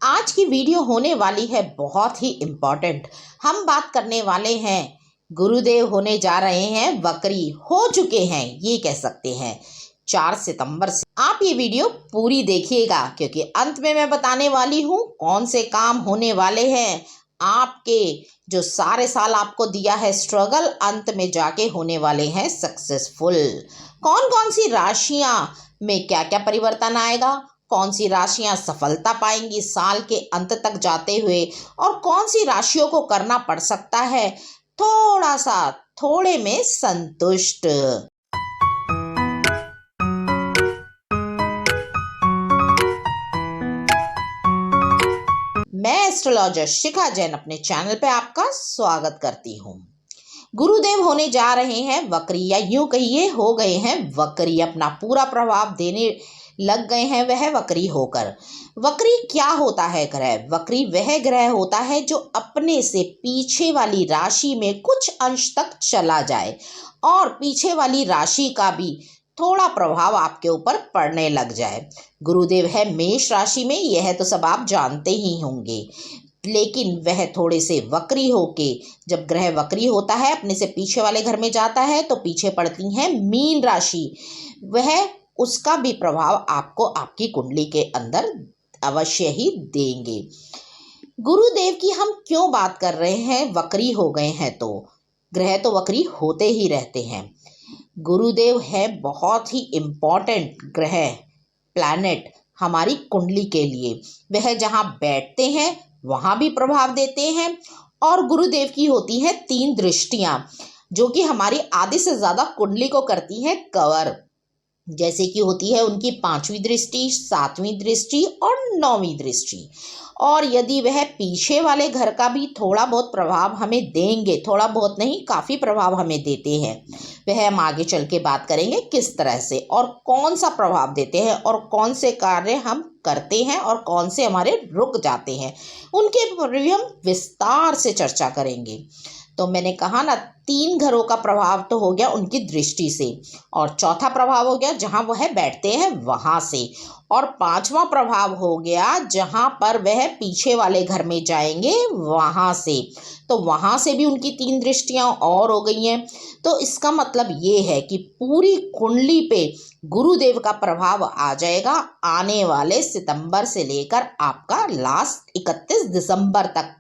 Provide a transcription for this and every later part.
आज की वीडियो होने वाली है बहुत ही इम्पोर्टेंट। हम बात करने वाले हैं, गुरुदेव होने जा रहे हैं वक्री, हो चुके हैं ये कह सकते हैं 4 सितंबर से। आप ये वीडियो पूरी देखिएगा क्योंकि अंत में मैं बताने वाली हूँ कौन से काम होने वाले हैं। आपके जो सारे साल आपको दिया है स्ट्रगल, अंत में जाके होने वाले हैं सक्सेसफुल। कौन कौन सी राशियां में क्या क्या परिवर्तन आएगा, कौन सी राशियां सफलता पाएंगी साल के अंत तक जाते हुए, और कौन सी राशियों को करना पड़ सकता है थोड़ा सा थोड़े में संतुष्ट। मैं एस्ट्रोलॉजर शिखा जैन अपने चैनल पे आपका स्वागत करती हूँ। गुरुदेव होने जा रहे हैं वक्री, या यूं कहिए हो गए हैं वक्री, अपना पूरा प्रभाव देने लग गए हैं वह वक्री होकर। वक्री क्या होता है ग्रह? वक्री वह ग्रह होता है जो अपने से पीछे वाली राशि में कुछ अंश तक चला जाए और पीछे वाली राशि का भी थोड़ा प्रभाव आपके ऊपर पड़ने लग जाए। गुरुदेव है मेष राशि में, यह तो सब आप जानते ही होंगे, लेकिन वह थोड़े से वक्री होके, जब ग्रह वक्री होता है अपने से पीछे वाले घर में जाता है तो पीछे पड़ती है मीन राशि। वह उसका भी प्रभाव आपको आपकी कुंडली के अंदर अवश्य ही देंगे। गुरुदेव की हम क्यों बात कर रहे हैं? वक्री हो गए हैं तो ग्रह तो वक्री होते ही रहते हैं। गुरुदेव है बहुत ही इम्पोर्टेंट ग्रह, प्लैनेट हमारी कुंडली के लिए। वह जहाँ बैठते हैं वहाँ भी प्रभाव देते हैं। और गुरुदेव की होती हैं 3 दृष्टियाँ जो कि हमारी आधे से ज़्यादा कुंडली को करती हैं कवर। जैसे कि होती है उनकी 5वीं दृष्टि, 7वीं दृष्टि और 9वीं दृष्टि। और यदि वह पीछे वाले घर का भी थोड़ा बहुत प्रभाव हमें देंगे, थोड़ा बहुत नहीं काफ़ी प्रभाव हमें देते हैं, वह हम आगे चल के बात करेंगे किस तरह से और कौन सा प्रभाव देते हैं और कौन से कार्य हम करते हैं और कौन से हमारे रुक जाते हैं, उनके ऊपर भी हम विस्तार से चर्चा करेंगे। तो मैंने कहा ना, 3 घरों का प्रभाव तो हो गया उनकी दृष्टि से, और चौथा प्रभाव हो गया जहां वह बैठते हैं वहां से, और 5वां प्रभाव हो गया जहां पर वह पीछे वाले घर में जाएंगे वहां से। तो वहां से भी उनकी 3 दृष्टियां और हो गई हैं। तो इसका मतलब ये है कि पूरी कुंडली पे गुरुदेव का प्रभाव आ जाएगा आने वाले सितंबर से लेकर आपका लास्ट 31 दिसंबर तक।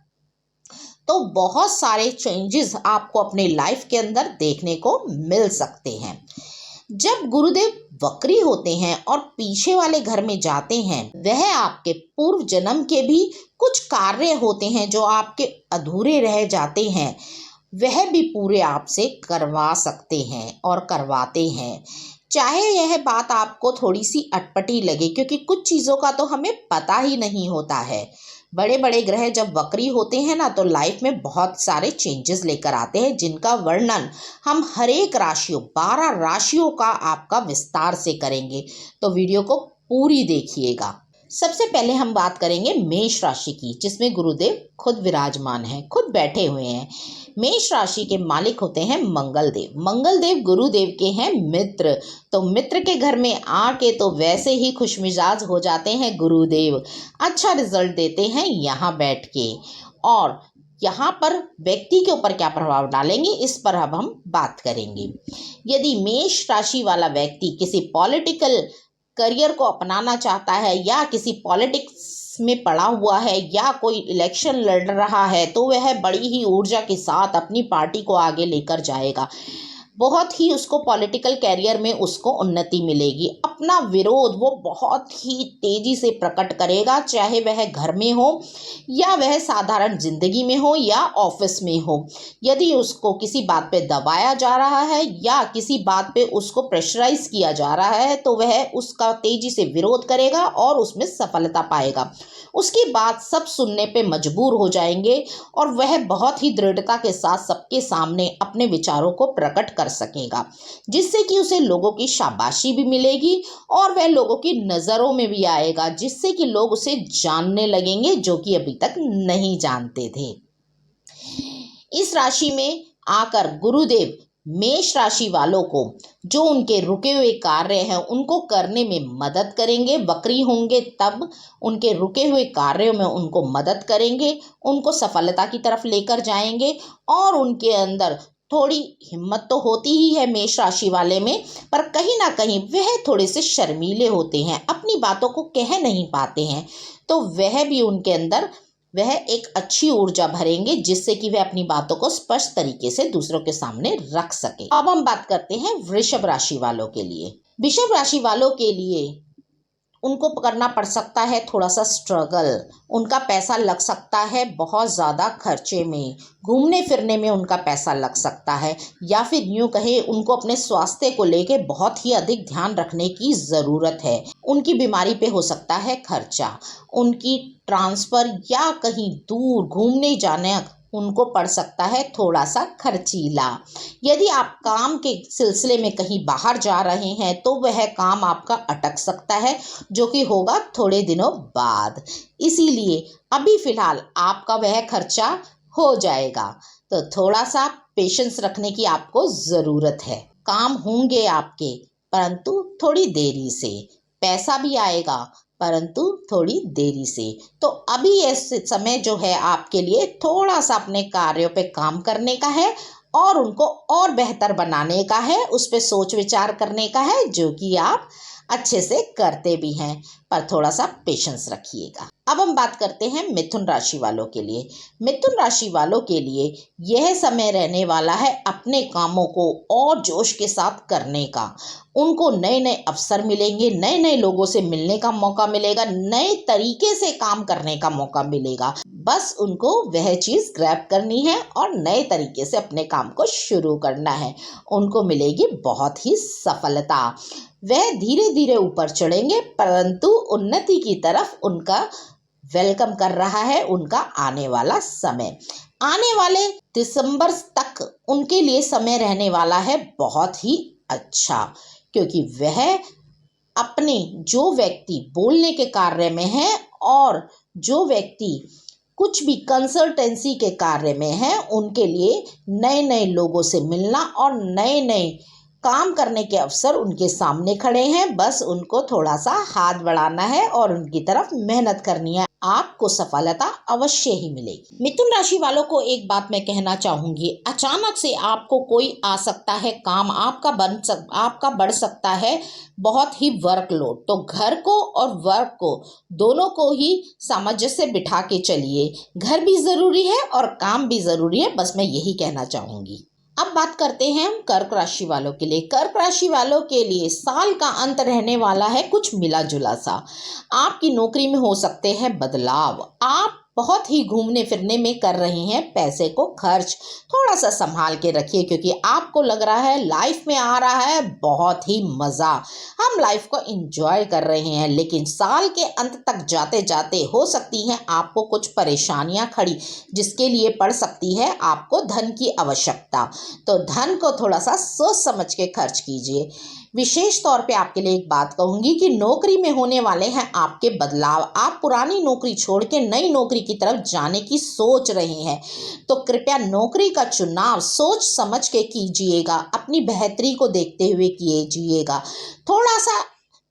तो बहुत सारे चेंजेस आपको अपने लाइफ के अंदर देखने को मिल सकते हैं। जब गुरुदेव वक्री होते हैं और पीछे वाले घर में जाते हैं, वह आपके पूर्व जन्म के भी कुछ कार्य होते हैं जो आपके अधूरे रह जाते हैं, वह भी पूरे आपसे करवा सकते हैं और करवाते हैं। चाहे यह बात आपको थोड़ी सी अटपटी लगे, क्योंकि कुछ चीज़ों का तो हमें पता ही नहीं होता है। बड़े बड़े ग्रह जब वक्री होते हैं ना, तो लाइफ में बहुत सारे चेंजेस लेकर आते हैं, जिनका वर्णन हम हर एक राशियों 12 राशियों का आपका विस्तार से करेंगे। तो वीडियो को पूरी देखिएगा। सबसे पहले हम बात करेंगे मेष राशि की, जिसमें गुरुदेव खुद विराजमान हैं, खुद बैठे हुए हैं। मेष राशि के मालिक होते हैं मंगल देव। मंगल देव गुरुदेव के हैं मित्र, तो मित्र के घर में आके तो वैसे ही खुशमिजाज हो जाते हैं गुरुदेव, अच्छा रिजल्ट देते हैं यहाँ बैठ के। और यहाँ पर व्यक्ति के ऊपर क्या प्रभाव डालेंगे इस पर अब हम बात करेंगे। यदि मेष राशि वाला व्यक्ति किसी पॉलिटिकल करियर को अपनाना चाहता है, या किसी पॉलिटिक्स में पड़ा हुआ है, या कोई इलेक्शन लड़ रहा है, तो वह बड़ी ही ऊर्जा के साथ अपनी पार्टी को आगे लेकर जाएगा। बहुत ही उसको पॉलिटिकल कैरियर में उसको उन्नति मिलेगी। अपना विरोध वो बहुत ही तेजी से प्रकट करेगा, चाहे वह घर में हो या वह साधारण जिंदगी में हो या ऑफिस में हो। यदि उसको किसी बात पे दबाया जा रहा है या किसी बात पे उसको प्रेशराइज किया जा रहा है, तो वह उसका तेजी से विरोध करेगा और उसमें सफलता पाएगा। उसकी बात सब सुनने पे मजबूर हो जाएंगे और वह बहुत ही दृढ़ता के साथ सबके सामने अपने विचारों को प्रकट कर सकेगा, जिससे कि उसे लोगों की शाबाशी भी मिलेगी और वह लोगों की नज़रों में भी आएगा, जिससे कि लोग उसे जानने लगेंगे जो कि अभी तक नहीं जानते थे। इस राशि में आकर गुरुदेव मेष राशि वालों को जो उनके रुके हुए कार्य हैं उनको करने में मदद करेंगे। वक्री होंगे तब उनके रुके हुए कार्यों में उनको मदद करेंगे, उनको सफलता की तरफ लेकर जाएंगे। और उनके अंदर थोड़ी हिम्मत तो होती ही है मेष राशि वाले में, पर कहीं ना कहीं वह थोड़े से शर्मीले होते हैं, अपनी बातों को कह नहीं पाते हैं। तो वह भी उनके अंदर वह एक अच्छी ऊर्जा भरेंगे जिससे कि वह अपनी बातों को स्पष्ट तरीके से दूसरों के सामने रख सके। अब हम बात करते हैं वृषभ राशि वालों के लिए। वृषभ राशि वालों के लिए उनको करना पड़ सकता है थोड़ा सा स्ट्रगल। उनका पैसा लग सकता है बहुत ज़्यादा खर्चे में, घूमने फिरने में उनका पैसा लग सकता है, या फिर यूँ कहे उनको अपने स्वास्थ्य को लेके बहुत ही अधिक ध्यान रखने की ज़रूरत है। उनकी बीमारी पे हो सकता है खर्चा, उनकी ट्रांसफ़र या कहीं दूर घूमने जाने उनको पड़ सकता है थोड़ा सा खर्चीला। यदि आप काम के सिलसिले में कहीं बाहर जा रहे हैं तो वह काम आपका अटक सकता है, जो कि होगा थोड़े दिनों बाद। इसीलिए अभी फ़िलहाल आपका वह खर्चा हो जाएगा, तो थोड़ा सा पेशेंस रखने की आपको ज़रूरत है। काम होंगे आपके, परंतु थोड़ी देरी से। पैसा भी आएगा, परंतु थोड़ी देरी से। तो अभी ऐसे समय जो है आपके लिए थोड़ा सा अपने कार्यों पे काम करने का है और उनको और बेहतर बनाने का है, उस पे सोच विचार करने का है, जो कि आप अच्छे से करते भी हैं, पर थोड़ा सा पेशेंस रखिएगा। अब हम बात करते हैं मिथुन राशि वालों के लिए। मिथुन राशि वालों के लिए यह समय रहने वाला है अपने कामों को और जोश के साथ करने का। उनको नए नए अवसर मिलेंगे, नए नए लोगों से मिलने का मौका मिलेगा, नए तरीके से काम करने का मौका मिलेगा। बस उनको वह चीज़ ग्रैब करनी है और नए तरीके से अपने काम को शुरू करना है। उनको मिलेगी बहुत ही सफलता। वह धीरे धीरे ऊपर चढ़ेंगे, परंतु उन्नति की तरफ उनका वेलकम कर रहा है उनका आने वाला समय। आने वाले दिसंबर तक उनके लिए समय रहने वाला है बहुत ही अच्छा, क्योंकि वह अपने जो व्यक्ति बोलने के कार्य में है और जो व्यक्ति कुछ भी कंसल्टेंसी के कार्य में है, उनके लिए नए नए लोगों से मिलना और नए नए काम करने के अवसर उनके सामने खड़े हैं। बस उनको थोड़ा सा हाथ बढ़ाना है और उनकी तरफ मेहनत करनी है, आपको सफलता अवश्य ही मिलेगी। मिथुन राशि वालों को एक बात मैं कहना चाहूंगी, अचानक से आपको कोई आ सकता है, काम आपका बढ़ सकता है बहुत ही वर्कलोड। तो घर को और वर्क को दोनों को ही सामंजस्य से बिठा के चलिए। घर भी ज़रूरी है और काम भी ज़रूरी है, बस मैं यही कहना चाहूँगी। अब बात करते हैं हम कर्क राशि वालों के लिए। कर्क राशि वालों के लिए साल का अंत रहने वाला है कुछ मिला जुला सा। आपकी नौकरी में हो सकते हैं बदलाव। आप बहुत ही घूमने फिरने में कर रहे हैं पैसे को खर्च, थोड़ा सा संभाल के रखिए, क्योंकि आपको लग रहा है लाइफ में आ रहा है बहुत ही मज़ा, हम लाइफ को एंजॉय कर रहे हैं। लेकिन साल के अंत तक जाते जाते हो सकती हैं आपको कुछ परेशानियां खड़ी, जिसके लिए पड़ सकती है आपको धन की आवश्यकता। तो धन को थोड़ा सा सोच समझ के खर्च कीजिए। विशेष तौर पे आपके लिए एक बात कहूंगी कि नौकरी में होने वाले हैं आपके बदलाव। आप पुरानी नौकरी छोड़ के नई नौकरी की तरफ जाने की सोच रहे हैं, तो कृपया नौकरी का चुनाव सोच समझ के कीजिएगा, अपनी बेहतरी को देखते हुए कीजिएगा। थोड़ा सा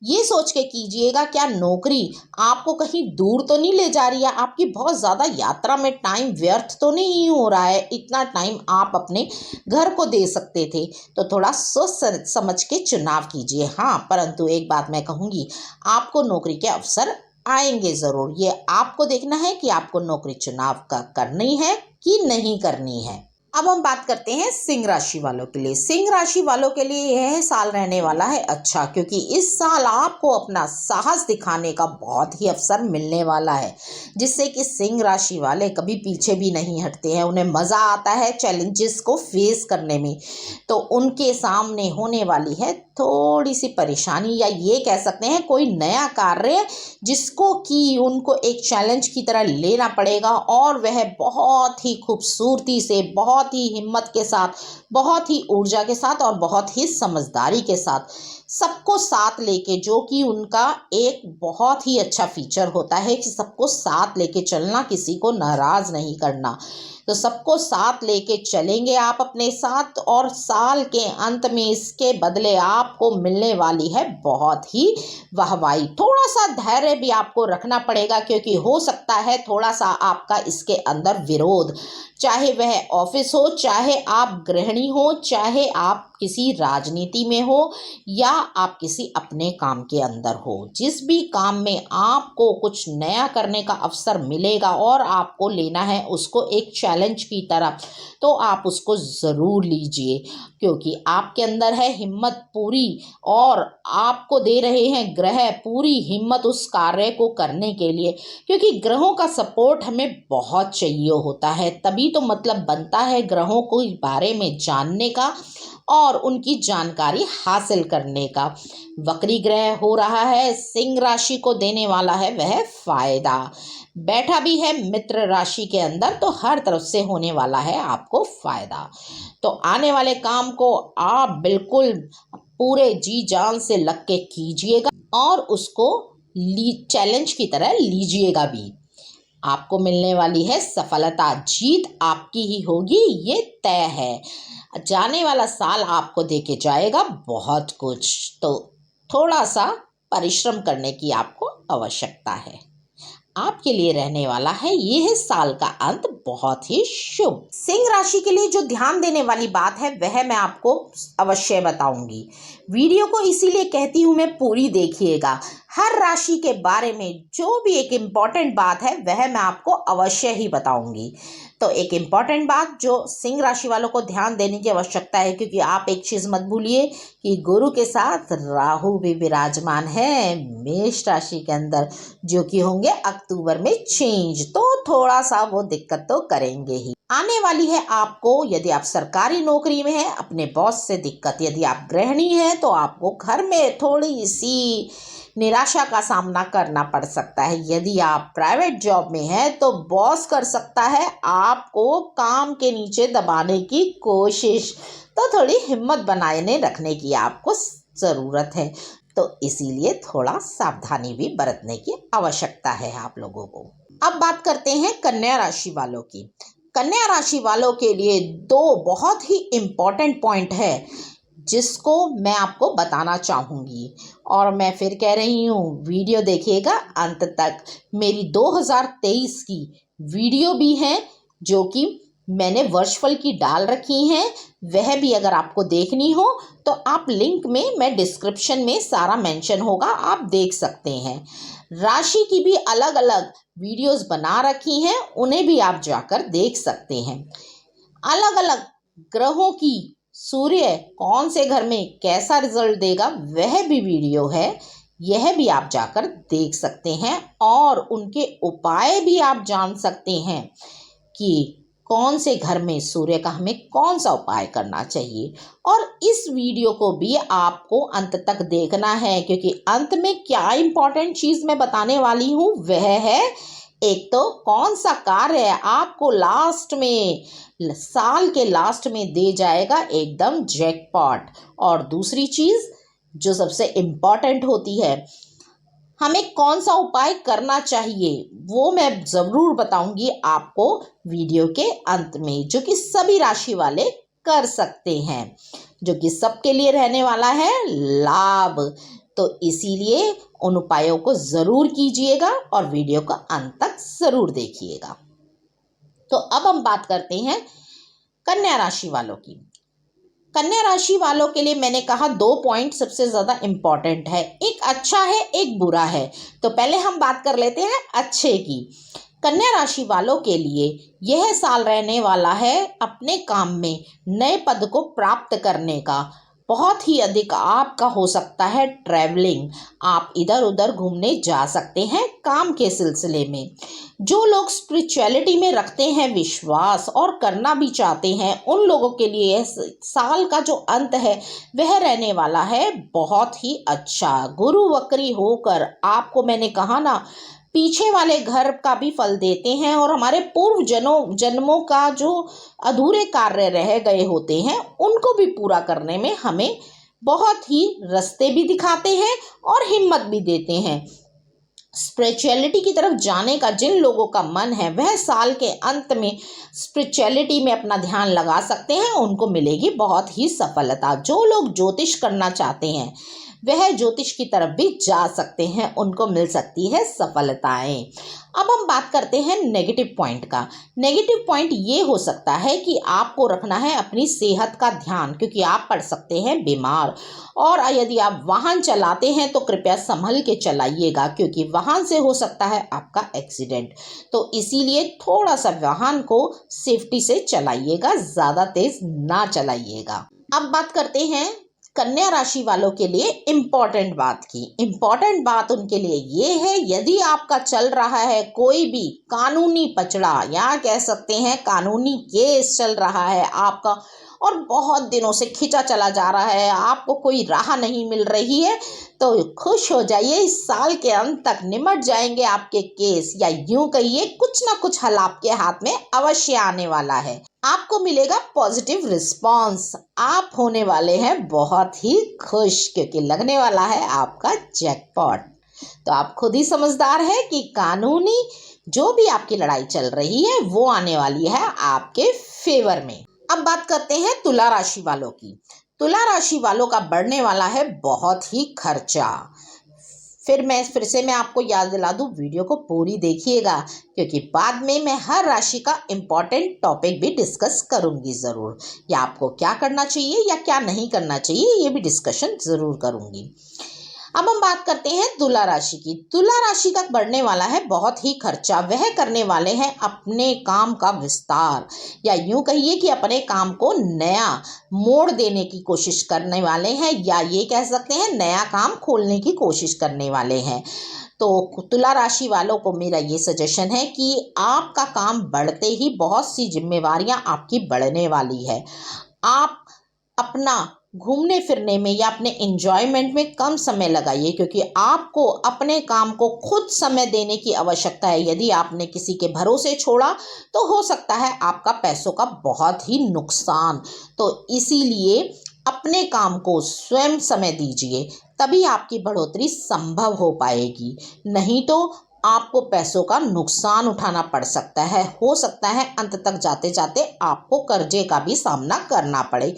ये सोच के कीजिएगा क्या नौकरी आपको कहीं दूर तो नहीं ले जा रही है, आपकी बहुत ज़्यादा यात्रा में टाइम व्यर्थ तो नहीं हो रहा है, इतना टाइम आप अपने घर को दे सकते थे। तो थोड़ा सोच समझ के चुनाव कीजिए। हाँ, परंतु एक बात मैं कहूँगी, आपको नौकरी के अवसर आएंगे ज़रूर। ये आपको देखना है कि आपको नौकरी चुनाव का करनी है कि नहीं करनी है। अब हम बात करते हैं सिंह राशि वालों के लिए। सिंह राशि वालों के लिए यह साल रहने वाला है अच्छा, क्योंकि इस साल आपको अपना साहस दिखाने का बहुत ही अवसर मिलने वाला है, जिससे कि सिंह राशि वाले कभी पीछे भी नहीं हटते हैं। उन्हें मज़ा आता है चैलेंजेस को फेस करने में। तो उनके सामने होने वाली है थोड़ी सी परेशानी, या ये कह सकते हैं कोई नया कार्य जिसको कि उनको एक चैलेंज की तरह लेना पड़ेगा, और वह बहुत ही खूबसूरती से, बहुत ही हिम्मत के साथ, बहुत ही ऊर्जा के साथ और बहुत ही समझदारी के साथ सबको साथ लेके, जो कि उनका एक बहुत ही अच्छा फीचर होता है कि सबको साथ लेके चलना, किसी को नाराज़ नहीं करना। तो सबको साथ लेके चलेंगे आप अपने साथ, और साल के अंत में इसके बदले आपको मिलने वाली है बहुत ही वाहवाही। थोड़ा सा धैर्य भी आपको रखना पड़ेगा, क्योंकि हो सकता है थोड़ा सा आपका इसके अंदर विरोध, चाहे वह ऑफिस हो, चाहे आप गृहिणी हो, चाहे आप किसी राजनीति में हो, या आप किसी अपने काम के अंदर हो। जिस भी काम में आपको कुछ नया करने का अवसर मिलेगा और आपको लेना है उसको एक चैलेंज की तरह, तो आप उसको ज़रूर लीजिए, क्योंकि आपके अंदर है हिम्मत पूरी, और आपको दे रहे हैं ग्रह पूरी हिम्मत उस कार्य को करने के लिए, क्योंकि ग्रहों का सपोर्ट हमें बहुत चाहिए होता है। तभी तो मतलब बनता है ग्रहों को इस बारे में जानने का और उनकी जानकारी हासिल करने का। वक्री ग्रह हो रहा है, सिंह राशि को देने वाला है वह फायदा। बैठा भी है मित्र राशि के अंदर, तो हर तरफ से होने वाला है आपको फायदा। तो आने वाले काम को आप बिल्कुल पूरे जी जान से लग के कीजिएगा और उसको चैलेंज की तरह लीजिएगा भी। आपको मिलने वाली है सफलता, जीत आपकी ही होगी, ये तय है। जाने वाला साल आपको देके जाएगा बहुत कुछ, तो थोड़ा सा परिश्रम करने की आपको आवश्यकता है। आपके लिए रहने वाला है ये है साल का अंत बहुत ही शुभ। सिंह राशि के लिए जो ध्यान देने वाली बात है वह मैं आपको अवश्य बताऊंगी। वीडियो को इसीलिए कहती हूँ मैं पूरी देखिएगा। हर राशि के बारे में जो भी एक इम्पॉर्टेंट बात है वह मैं आपको अवश्य ही बताऊंगी। तो एक इम्पॉर्टेंट बात जो सिंह राशि वालों को ध्यान देने की आवश्यकता है, क्योंकि आप एक चीज़ मत भूलिए कि गुरु के साथ राहु भी विराजमान है मेष राशि के अंदर, जो कि होंगे अक्टूबर में चेंज, तो थोड़ा सा वो दिक्कत तो करेंगे ही। आने वाली है आपको, यदि आप सरकारी नौकरी में हैं, अपने बॉस से दिक्कत, यदि आप गृहिणी हैं तो आपको घर में थोड़ी सी निराशा का सामना करना पड़ सकता है। यदि आप प्राइवेट जॉब में हैं तो बॉस कर सकता है आपको काम के नीचे दबाने की कोशिश, तो थोड़ी हिम्मत बनाए रखने की आपको ज़रूरत है। तो इसीलिए थोड़ा सावधानी भी बरतने की आवश्यकता है आप लोगों को। अब बात करते हैं कन्या राशि वालों की। कन्या राशि वालों के लिए दो बहुत ही इम्पॉर्टेंट पॉइंट है जिसको मैं आपको बताना चाहूँगी, और मैं फिर कह रही हूँ वीडियो देखिएगा अंत तक। मेरी 2023 की वीडियो भी हैं जो कि मैंने वर्षफल की डाल रखी हैं, वह भी अगर आपको देखनी हो तो आप लिंक में, मैं डिस्क्रिप्शन में सारा मेंशन होगा, आप देख सकते हैं। राशि की भी अलग अलग वीडियोस बना रखी हैं, उन्हें भी आप जाकर देख सकते हैं। अलग अलग ग्रहों की सूर्य कौन से घर में कैसा रिजल्ट देगा वह भी वीडियो है, यह भी आप जाकर देख सकते हैं, और उनके उपाय भी आप जान सकते हैं कि कौन से घर में सूर्य का हमें कौन सा उपाय करना चाहिए। और इस वीडियो को भी आपको अंत तक देखना है, क्योंकि अंत में क्या इम्पोर्टेंट चीज़ मैं बताने वाली हूँ वह है, एक तो कौन सा कार्य आपको लास्ट में, साल के लास्ट में दे जाएगा एकदम जैकपॉट, और दूसरी चीज़ जो सबसे इम्पॉर्टेंट होती है, हमें कौन सा उपाय करना चाहिए, वो मैं ज़रूर बताऊंगी आपको वीडियो के अंत में, जो कि सभी राशि वाले कर सकते हैं, जो कि सबके लिए रहने वाला है लाभ। तो इसीलिए उन उपायों को ज़रूर कीजिएगा और वीडियो का अंत तक ज़रूर देखिएगा। तो अब हम बात करते हैं कन्या राशि वालों की। कन्या राशि वालों के लिए मैंने कहा दो पॉइंट सबसे ज़्यादा इम्पॉर्टेंट है, एक अच्छा है एक बुरा है। तो पहले हम बात कर लेते हैं अच्छे की। कन्या राशि वालों के लिए यह साल रहने वाला है अपने काम में नए पद को प्राप्त करने का। बहुत ही अधिक आपका हो सकता है ट्रैवलिंग, आप इधर उधर घूमने जा सकते हैं काम के सिलसिले में। जो लोग स्पिरिचुअलिटी में रखते हैं विश्वास और करना भी चाहते हैं, उन लोगों के लिए साल का जो अंत है वह रहने वाला है बहुत ही अच्छा। गुरु वक्री होकर आपको, मैंने कहा ना, पीछे वाले घर का भी फल देते हैं, और हमारे पूर्व जन्मों का जो अधूरे कार्य रह गए होते हैं उनको भी पूरा करने में हमें बहुत ही रास्ते भी दिखाते हैं और हिम्मत भी देते हैं। स्पिरिचुअलिटी की तरफ जाने का जिन लोगों का मन है वह साल के अंत में स्पिरिचुअलिटी में अपना ध्यान लगा सकते हैं, उनको मिलेगी बहुत ही सफलता। जो लोग ज्योतिष करना चाहते हैं वह ज्योतिष की तरफ भी जा सकते हैं, उनको मिल सकती है सफलताएं। अब हम बात करते हैं नेगेटिव पॉइंट का। नेगेटिव पॉइंट ये हो सकता है कि आपको रखना है अपनी सेहत का ध्यान, क्योंकि आप पड़ सकते हैं बीमार। और यदि आप वाहन चलाते हैं तो कृपया संभल के चलाइएगा, क्योंकि वाहन से हो सकता है आपका एक्सीडेंट। तो इसीलिए थोड़ा सा वाहन को सेफ्टी से चलाइएगा, ज़्यादा तेज ना चलाइएगा। अब बात करते हैं कन्या राशि वालों के लिए इम्पॉर्टेंट बात की। इम्पॉर्टेंट बात उनके लिए ये है, यदि आपका चल रहा है कोई भी कानूनी पचड़ा या कह सकते हैं कानूनी केस चल रहा है आपका और बहुत दिनों से खिंचा चला जा रहा है, आपको कोई राह नहीं मिल रही है, तो खुश हो जाइए, इस साल के अंत तक निमट जाएंगे आपके केस, या यूं कहिए कुछ ना कुछ हल आपके हाथ में अवश्य आने वाला है। आपको मिलेगा पॉजिटिव रिस्पांस। आप होने वाले हैं बहुत ही खुश, क्योंकि लगने वाला है आपका जैकपॉट। तो आप खुद ही समझदार है कि कानूनी जो भी आपकी लड़ाई चल रही है वो आने वाली है आपके फेवर में। अब बात करते हैं तुला राशि वालों की। तुला राशि वालों का बढ़ने वाला है बहुत ही खर्चा। फिर से मैं आपको याद दिला दूं, वीडियो को पूरी देखिएगा, क्योंकि बाद में मैं हर राशि का इम्पॉर्टेंट टॉपिक भी डिस्कस करूंगी ज़रूर, या आपको क्या करना चाहिए या क्या नहीं करना चाहिए ये भी डिस्कशन ज़रूर करूंगी। अब हम बात करते हैं तुला राशि की। तुला राशि का बढ़ने वाला है बहुत ही खर्चा। वह करने वाले हैं अपने काम का विस्तार, या यूं कहिए कि अपने काम को नया मोड़ देने की कोशिश करने वाले हैं, या ये कह सकते हैं नया काम खोलने की कोशिश करने वाले हैं। तो तुला राशि वालों को मेरा ये सजेशन है कि आपका काम बढ़ते ही बहुत सी जिम्मेवारियां आपकी बढ़ने वाली है। आप अपना घूमने फिरने में या अपने एंजॉयमेंट में कम समय लगाइए, क्योंकि आपको अपने काम को खुद समय देने की आवश्यकता है। यदि आपने किसी के भरोसे छोड़ा तो हो सकता है आपका पैसों का बहुत ही नुकसान। तो इसीलिए अपने काम को स्वयं समय दीजिए, तभी आपकी बढ़ोतरी संभव हो पाएगी, नहीं तो आपको पैसों का नुकसान उठाना पड़ सकता है। हो सकता है अंत तक जाते जाते आपको कर्जे का भी सामना करना पड़े।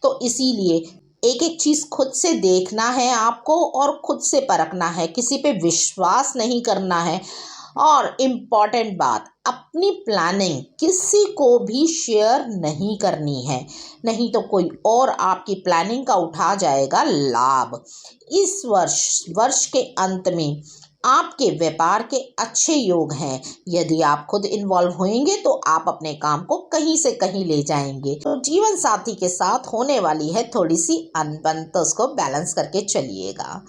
तो इसीलिए एक एक चीज़ खुद से देखना है आपको और खुद से परखना है, किसी पे विश्वास नहीं करना है। और इम्पॉर्टेंट बात, अपनी प्लानिंग किसी को भी शेयर नहीं करनी है, नहीं तो कोई और आपकी प्लानिंग का उठा जाएगा लाभ। इस वर्ष के अंत में आपके व्यापार के अच्छे योग हैं। यदि आप खुद इन्वॉल्व होंगे तो आप अपने काम को कहीं से कहीं ले जाएंगे। तो जीवन साथी के साथ होने वाली है थोड़ी सी अनबन, तो उसको बैलेंस करके चलिएगा।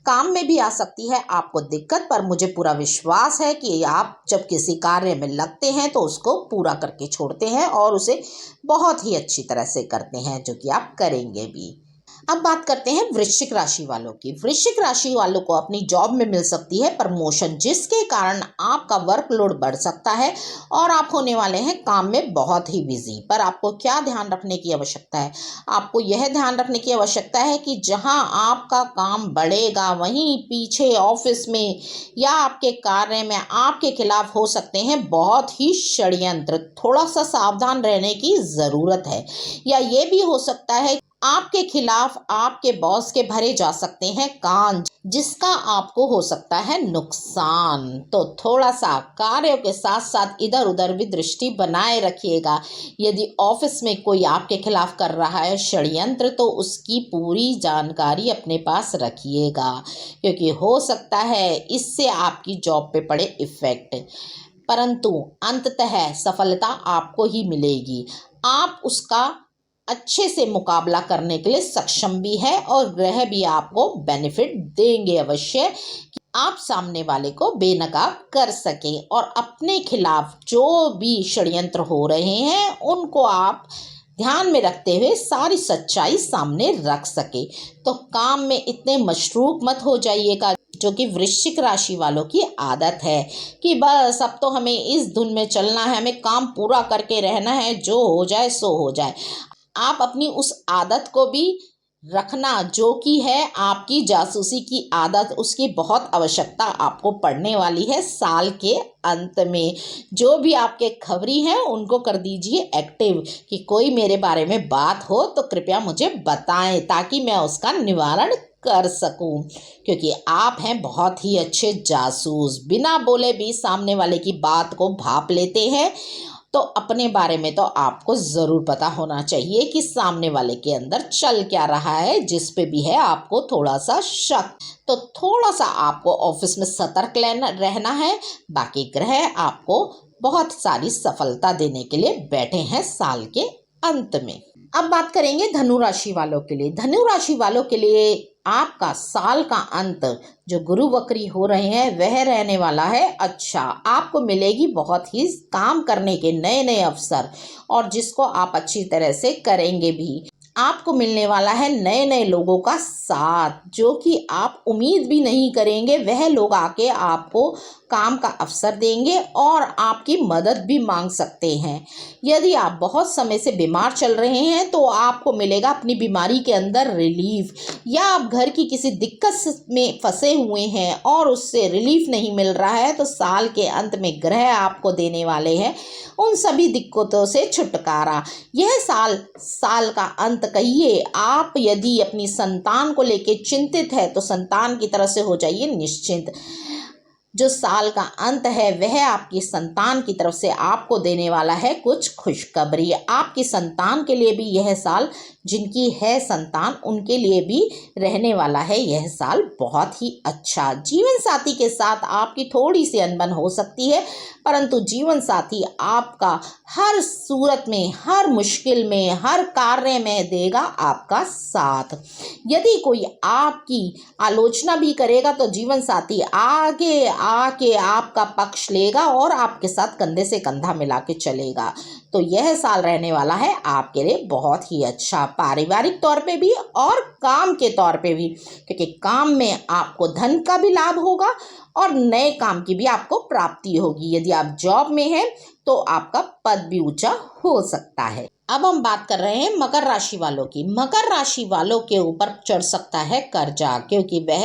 काम में भी आ सकती है आपको दिक्कत, पर मुझे पूरा विश्वास है कि आप जब किसी कार्य में लगते हैं तो उसको पूरा करके छोड़ते हैं और उसे बहुत ही अच्छी तरह से करते हैं, जो कि आप करेंगे भी। अब बात करते हैं वृश्चिक राशि वालों की। वृश्चिक राशि वालों को अपनी जॉब में मिल सकती है प्रमोशन, जिसके कारण आपका वर्कलोड बढ़ सकता है और आप होने वाले हैं काम में बहुत ही बिजी। पर आपको क्या ध्यान रखने की आवश्यकता है? आपको यह ध्यान रखने की आवश्यकता है कि जहां आपका काम बढ़ेगा वहीं पीछे ऑफिस में या आपके कार्य में आपके खिलाफ हो सकते हैं बहुत ही षड्यंत्र। थोड़ा सा सावधान रहने की ज़रूरत है। या ये भी हो सकता है आपके खिलाफ आपके बॉस के भरे जा सकते हैं कान, जिसका आपको हो सकता है नुकसान। तो थोड़ा सा कार्यों के साथ साथ इधर उधर भी दृष्टि बनाए रखिएगा। यदि ऑफिस में कोई आपके खिलाफ कर रहा है षड्यंत्र तो उसकी पूरी जानकारी अपने पास रखिएगा, क्योंकि हो सकता है इससे आपकी जॉब पे पड़े इफेक्ट, परंतु अंततः सफलता आपको ही मिलेगी। आप उसका अच्छे से मुकाबला करने के लिए सक्षम भी है और ग्रह भी आपको बेनिफिट देंगे अवश्य, कि आप सामने वाले को बेनकाब कर सकें और अपने खिलाफ जो भी षड्यंत्र हो रहे हैं उनको आप ध्यान में रखते हुए सारी सच्चाई सामने रख सके। तो काम में इतने मशरूफ मत हो जाइएगा, जो कि वृश्चिक राशि वालों की आदत है कि बस अब तो हमें इस धुन में चलना है, हमें काम पूरा करके रहना है, जो हो जाए सो हो जाए। आप अपनी उस आदत को भी रखना, जो कि है आपकी जासूसी की आदत, उसकी बहुत आवश्यकता आपको पड़ने वाली है साल के अंत में। जो भी आपके खबरी हैं उनको कर दीजिए एक्टिव कि कोई मेरे बारे में बात हो तो कृपया मुझे बताएं ताकि मैं उसका निवारण कर सकूं, क्योंकि आप हैं बहुत ही अच्छे जासूस। बिना बोले भी सामने वाले की बात को भाप लेते हैं। तो अपने बारे में तो आपको ज़रूर पता होना चाहिए कि सामने वाले के अंदर चल क्या रहा है, जिस पे भी है आपको थोड़ा सा शक। तो थोड़ा सा आपको ऑफिस में सतर्क रहना है। बाकी ग्रह आपको बहुत सारी सफलता देने के लिए बैठे हैं साल के अंत में। अब बात करेंगे धनु राशि वालों के लिए। धनु राशि वालों के लिए आपका साल का अंत जो गुरु वक्री हो रहे हैं वह रहने वाला है अच्छा। आपको मिलेगी बहुत ही काम करने के नए नए अवसर, और जिसको आप अच्छी तरह से करेंगे भी। आपको मिलने वाला है नए नए लोगों का साथ, जो कि आप उम्मीद भी नहीं करेंगे। वह लोग आके आपको काम का अवसर देंगे और आपकी मदद भी मांग सकते हैं। यदि आप बहुत समय से बीमार चल रहे हैं तो आपको मिलेगा अपनी बीमारी के अंदर रिलीफ, या आप घर की किसी दिक्कत में फंसे हुए हैं और उससे रिलीफ नहीं मिल रहा है तो साल के अंत में ग्रह आपको देने वाले हैं उन सभी दिक्कतों से छुटकारा। यह साल का अंत कहिए। आप यदि अपनी संतान को लेकर चिंतित है तो संतान की तरफ से हो जाइए निश्चिंत। जो साल का अंत है वह आपकी संतान की तरफ से आपको देने वाला है कुछ खुशखबरी। आपकी संतान के लिए भी यह साल, जिनकी है संतान उनके लिए भी रहने वाला है यह साल बहुत ही अच्छा। जीवन साथी के साथ आपकी थोड़ी सी अनबन हो सकती है, परंतु जीवन साथी आपका हर सूरत में, हर मुश्किल में, हर कार्य में देगा आपका साथ। यदि कोई आपकी आलोचना भी करेगा तो जीवन साथी आगे आके आपका पक्ष लेगा और आपके साथ कंधे से कंधा मिला के चलेगा। तो यह साल रहने वाला है आपके लिए बहुत ही अच्छा, पारिवारिक तौर पे भी और काम के तौर पे भी, क्योंकि काम में आपको धन का भी लाभ होगा और नए काम की भी आपको प्राप्ति होगी। यदि आप जॉब में हैं तो आपका पद भी ऊंचा हो सकता है। अब हम बात कर रहे हैं मकर राशि वालों की। मकर राशि वालों के ऊपर चढ़ सकता है कर्जा, क्योंकि वह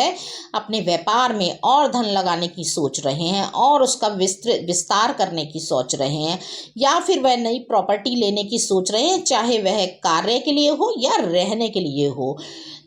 अपने व्यापार में और धन लगाने की सोच रहे हैं और उसका विस्तार करने की सोच रहे हैं, या फिर वह नई प्रॉपर्टी लेने की सोच रहे हैं, चाहे वह कार्य के लिए हो या रहने के लिए हो।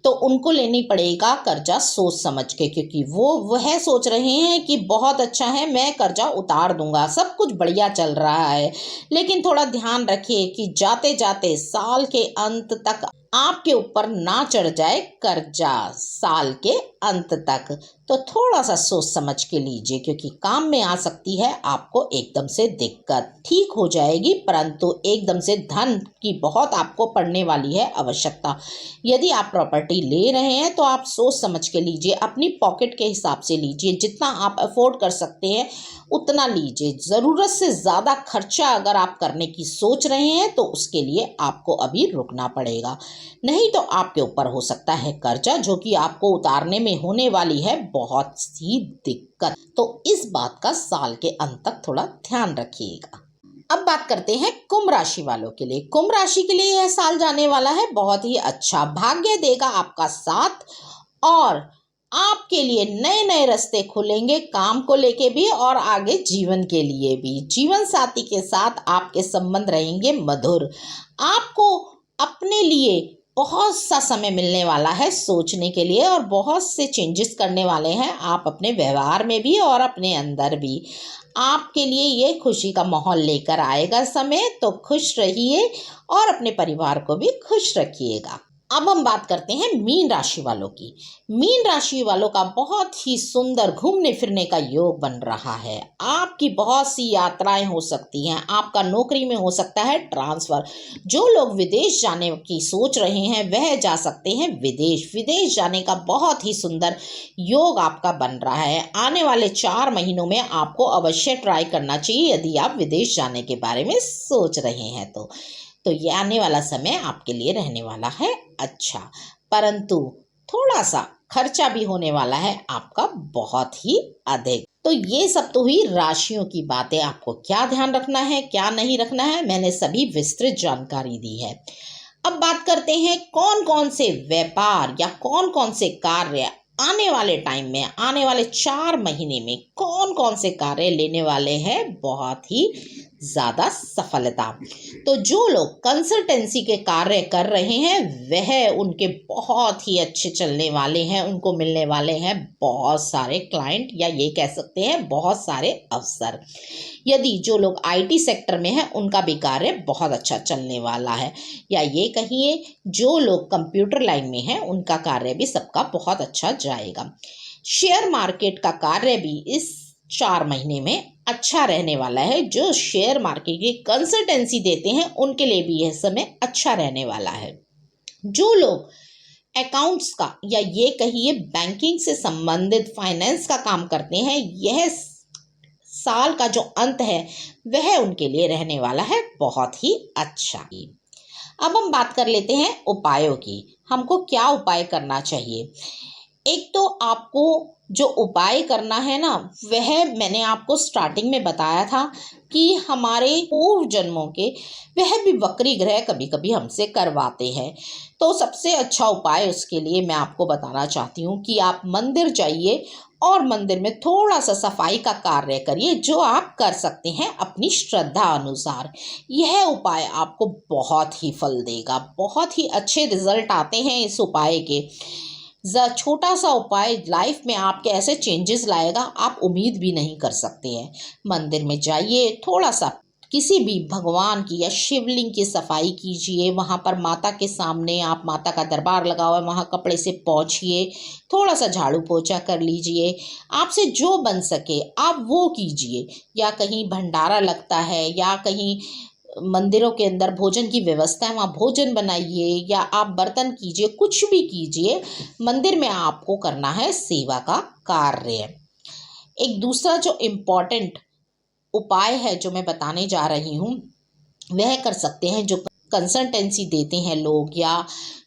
तो उनको लेनी पड़ेगा कर्जा सोच समझ के, क्योंकि वह सोच रहे हैं कि बहुत अच्छा है, मैं कर्जा उतार दूंगा, सब कुछ बढ़िया चल रहा है। लेकिन थोड़ा ध्यान रखिए कि जाते जाते साल के अंत तक आपके ऊपर ना चढ़ जाए कर्जा साल के अंत तक। तो थोड़ा सा सोच समझ के लीजिए, क्योंकि काम में आ सकती है आपको एकदम से दिक्कत। ठीक हो जाएगी, परंतु एकदम से धन की बहुत आपको पड़ने वाली है आवश्यकता। यदि आप प्रॉपर्टी ले रहे हैं तो आप सोच समझ के लीजिए, अपनी पॉकेट के हिसाब से लीजिए, जितना आप अफोर्ड कर सकते हैं उतना लीजिए। ज़रूरत से ज़्यादा खर्चा अगर आप करने की सोच रहे हैं तो उसके लिए आपको अभी रुकना पड़ेगा, नहीं तो आपके ऊपर हो सकता है कर्जा, जो कि आपको उतारने में होने वाली है बहुत सी दिक्कत। तो इस बात का साल के अंत तक थोड़ा ध्यान रखिएगा। अब बात करते हैं कुंभ राशि वालों के लिए। कुंभ राशि के लिए यह साल जाने वाला है बहुत ही अच्छा। भाग्य देगा आपका साथ और आपके लिए नए नए रास्ते खुलेंगे, काम को लेके भी और आगे जीवन के लिए भी। जीवन साथी के साथ आपके संबंध रहेंगे मधुर। आपको अपने लिए बहुत सा समय मिलने वाला है सोचने के लिए, और बहुत से चेंजेस करने वाले हैं आप अपने व्यवहार में भी और अपने अंदर भी। आपके लिए ये खुशी का माहौल लेकर आएगा समय। तो खुश रहिए और अपने परिवार को भी खुश रखिएगा। अब हम बात करते हैं मीन राशि वालों की। मीन राशि वालों का बहुत ही सुंदर घूमने फिरने का योग बन रहा है। आपकी बहुत सी यात्राएं हो सकती हैं, आपका नौकरी में हो सकता है ट्रांसफ़र। जो लोग विदेश जाने की सोच रहे हैं वह जा सकते हैं विदेश जाने का बहुत ही सुंदर योग आपका बन रहा है। आने वाले 4 महीनों में आपको अवश्य ट्राई करना चाहिए यदि आप विदेश जाने के बारे में सोच रहे हैं तो ये आने वाला समय आपके लिए रहने वाला है अच्छा, परंतु थोड़ा सा खर्चा भी होने वाला है आपका बहुत ही अधिक। तो ये सब तो हुई राशियों की बातें। आपको क्या ध्यान रखना है क्या नहीं रखना है, मैंने सभी विस्तृत जानकारी दी है। अब बात करते हैं कौन कौन से व्यापार या कौन कौन से कार्य आने वाले टाइम में, आने वाले 4 महीने में कौन कौन से कार्य लेने वाले हैं बहुत ही ज़्यादा सफलता। तो जो लोग कंसल्टेंसी के कार्य कर रहे हैं वह उनके बहुत ही अच्छे चलने वाले हैं, उनको मिलने वाले हैं बहुत सारे क्लाइंट या ये कह सकते हैं बहुत सारे अवसर। यदि जो लोग आईटी सेक्टर में हैं उनका भी कार्य बहुत अच्छा चलने वाला है, या ये कहिए जो लोग कंप्यूटर लाइन में हैं उनका कार्य भी सबका बहुत अच्छा जाएगा। शेयर मार्केट का कार्य भी इस 4 महीने में अच्छा रहने वाला है। जो शेयर मार्केट की कंसल्टेंसी देते हैं उनके लिए भी यह समय अच्छा रहने वाला है। जो लोग अकाउंट्स का या ये कहिए बैंकिंग से संबंधित फाइनेंस का काम करते हैं, यह साल का जो अंत है वह उनके लिए रहने वाला है बहुत ही अच्छा। अब हम बात कर लेते हैं उपायों की। हमको क्या उपाय करना चाहिए। एक तो आपको जो उपाय करना है ना, वह मैंने आपको स्टार्टिंग में बताया था कि हमारे पूर्व जन्मों के वह भी वक्री ग्रह कभी कभी हमसे करवाते हैं। तो सबसे अच्छा उपाय उसके लिए मैं आपको बताना चाहती हूँ कि आप मंदिर जाइए और मंदिर में थोड़ा सा सफाई का कार्य करिए, जो आप कर सकते हैं अपनी श्रद्धा अनुसार। यह उपाय आपको बहुत ही फल देगा, बहुत ही अच्छे रिजल्ट आते हैं इस उपाय के। छोटा सा उपाय लाइफ में आपके ऐसे चेंजेस लाएगा आप उम्मीद भी नहीं कर सकते हैं। मंदिर में जाइए, थोड़ा सा किसी भी भगवान की या शिवलिंग की सफाई कीजिए। वहाँ पर माता के सामने, आप माता का दरबार लगा हुआ है वहाँ कपड़े से पोंछिए, थोड़ा सा झाड़ू पोछा कर लीजिए। आपसे जो बन सके आप वो कीजिए। या कहीं भंडारा लगता है या कहीं मंदिरों के अंदर भोजन की व्यवस्था है, वहाँ भोजन बनाइए या आप बर्तन कीजिए, कुछ भी कीजिए। मंदिर में आपको करना है सेवा का कार्य। एक दूसरा जो इम्पोर्टेंट उपाय है जो मैं बताने जा रही हूँ वह कर सकते हैं जो कंसल्टेंसी देते हैं लोग, या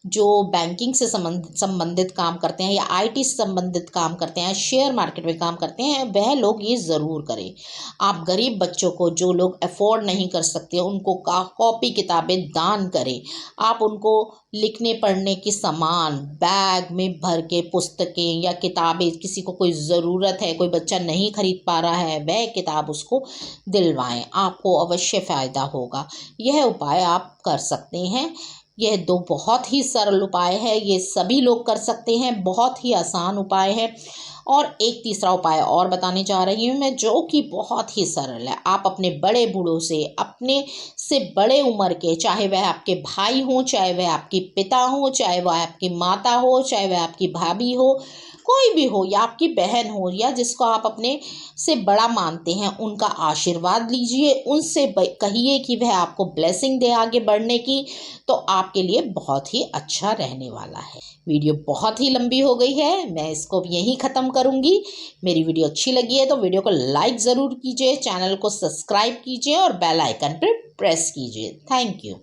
जो बैंकिंग से संबंधित काम करते हैं या आईटी से संबंधित काम करते हैं, शेयर मार्केट में काम करते हैं, वह लोग ये ज़रूर करें। आप गरीब बच्चों को, जो लोग अफोर्ड नहीं कर सकते, उनको कॉपी किताबें दान करें। आप उनको लिखने पढ़ने की सामान बैग में भर के, पुस्तकें या किताबें, किसी को कोई ज़रूरत है, कोई बच्चा नहीं खरीद पा रहा है, वह किताब उसको दिलवाएं, आपको अवश्य फ़ायदा होगा। यह उपाय आप कर सकते हैं। यह 2 बहुत ही सरल उपाय है, ये सभी लोग कर सकते हैं, बहुत ही आसान उपाय है। और एक तीसरा उपाय और बताने जा रही हूँ मैं, जो कि बहुत ही सरल है। आप अपने बड़े बूढ़ों से, अपने से बड़े उम्र के, चाहे वह आपके भाई हों, चाहे वह आपके पिता हो, चाहे वह आपकी माता हो, चाहे वह आपकी भाभी हो, कोई भी हो, या आपकी बहन हो, या जिसको आप अपने से बड़ा मानते हैं, उनका आशीर्वाद लीजिए। उनसे कहिए कि वह आपको ब्लेसिंग दे आगे बढ़ने की, तो आपके लिए बहुत ही अच्छा रहने वाला है। वीडियो बहुत ही लंबी हो गई है, मैं इसको यहीं ख़त्म करूँगी। मेरी वीडियो अच्छी लगी है तो वीडियो को लाइक ज़रूर कीजिए, चैनल को सब्सक्राइब कीजिए और बेल आइकन पर प्रेस कीजिए। Thank you.